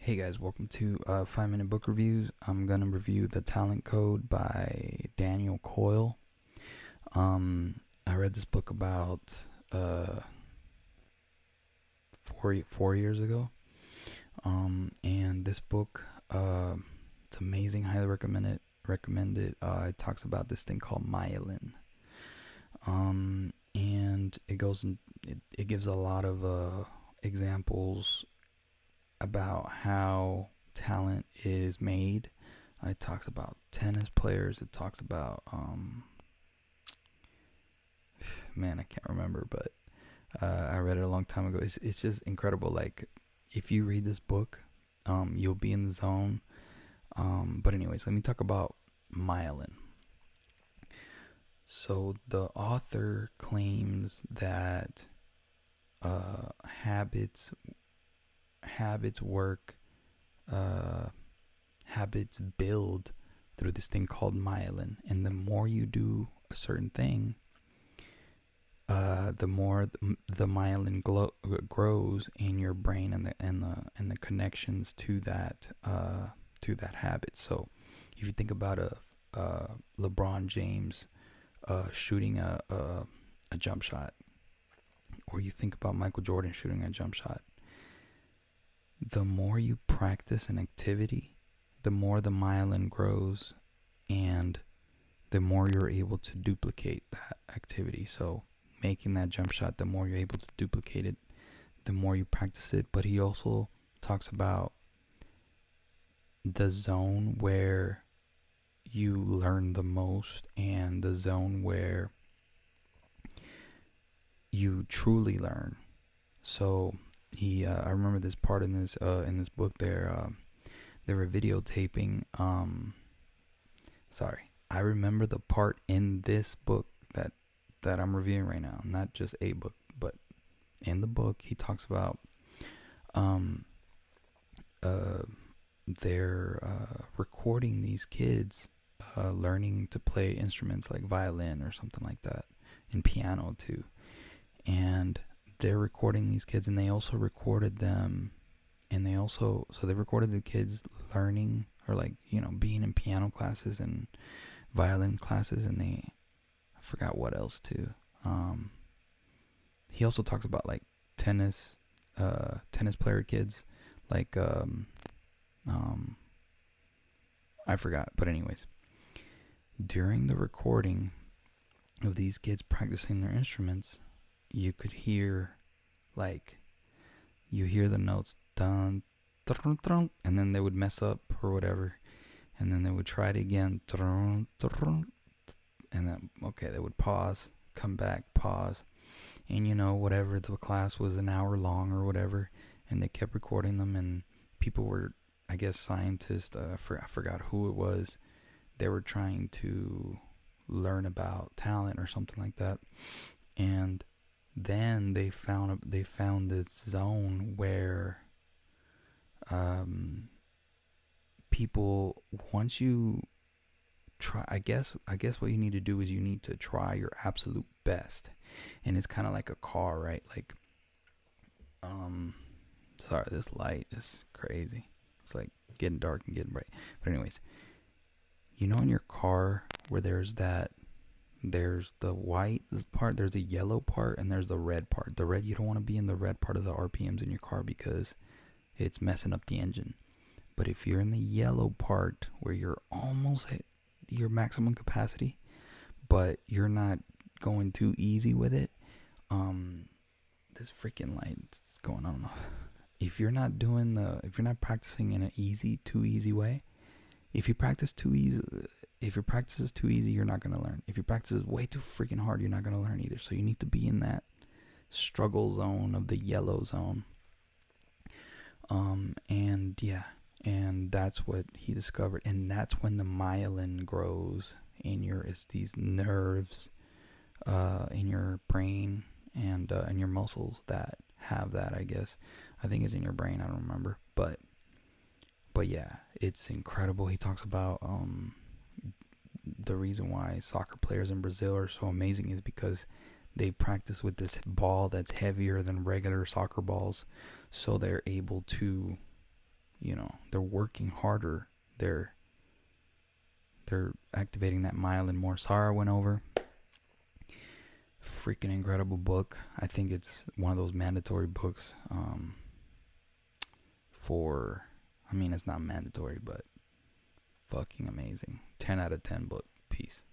Hey guys, welcome to 5 Minute Book Reviews. I'm gonna review The Talent Code by Daniel Coyle. I read this book about four years ago. And this book, it's amazing. Highly recommend it. It talks about this thing called myelin. And it gives a lot of examples about how talent is made. It talks about tennis players. It talks about man, I can't remember, but I read it a long time ago. It's just incredible. Like, if you read this book, you'll be in the zone. But anyways, let me talk about myelin. So the author claims that habits work, uh, habits build through this thing called myelin, and the more you do a certain thing, the more the myelin grows in your brain, and the connections to that habit. So, if you think about a LeBron James shooting a jump shot, or you think about Michael Jordan shooting a jump shot, the more you practice an activity, the more the myelin grows, and the more you're able to duplicate that activity. So, making that jump shot, the more you're able to duplicate it, the more you practice it. But he also talks about the zone where you learn the most, and the zone where you truly learn. So I remember this part in this book. They were videotaping. I remember the part in this book that I'm reviewing right now. Not just a book, but in the book he talks about they're recording these kids learning to play instruments like violin or something like that, and piano too. And they're recording these kids, and they also recorded them, and they recorded the kids learning, or being in piano classes and violin classes, and I forgot what else too. He also talks about like tennis player kids, like I forgot, but anyways, during the recording of these kids practicing their instruments, you could hear, you hear the notes dun, dun, dun, and then they would mess up or whatever, and then they would try it again, dun, dun, and then they would pause, come back, pause, and whatever, the class was an hour long or whatever, and they kept recording them, and people were, I guess, scientists, I forgot who it was, they were trying to learn about talent or something like that, and then they found this zone where people, once you try, I guess what you need to do is you need to try your absolute best, and it's kind of like a car, right? Like, sorry, this light is crazy. It's like getting dark and getting bright. But anyways, in your car where there's the white part, there's a yellow part, and there's the red part. The red, you don't want to be in the red part of the RPMs in your car because it's messing up the engine. But if you're in the yellow part where you're almost at your maximum capacity, but you're not going too easy with it, this freaking light is going on and off. If you're not practicing in an too easy way, if your practice is too easy, you're not going to learn. If your practice is way too freaking hard, you're not going to learn either. So you need to be in that struggle zone of the yellow zone. And that's what he discovered. And that's when the myelin grows it's these nerves in your brain and in your muscles that have that, I guess. I think it's in your brain, I don't remember. But yeah, it's incredible. He talks about the reason why soccer players in Brazil are so amazing is because they practice with this ball that's heavier than regular soccer balls, so they're able to they're working harder. They're activating that myelin more. Sarah went over. Freaking incredible book. I think it's one of those mandatory books for, I mean, it's not mandatory, but fucking amazing. 10 out of 10 book. Peace.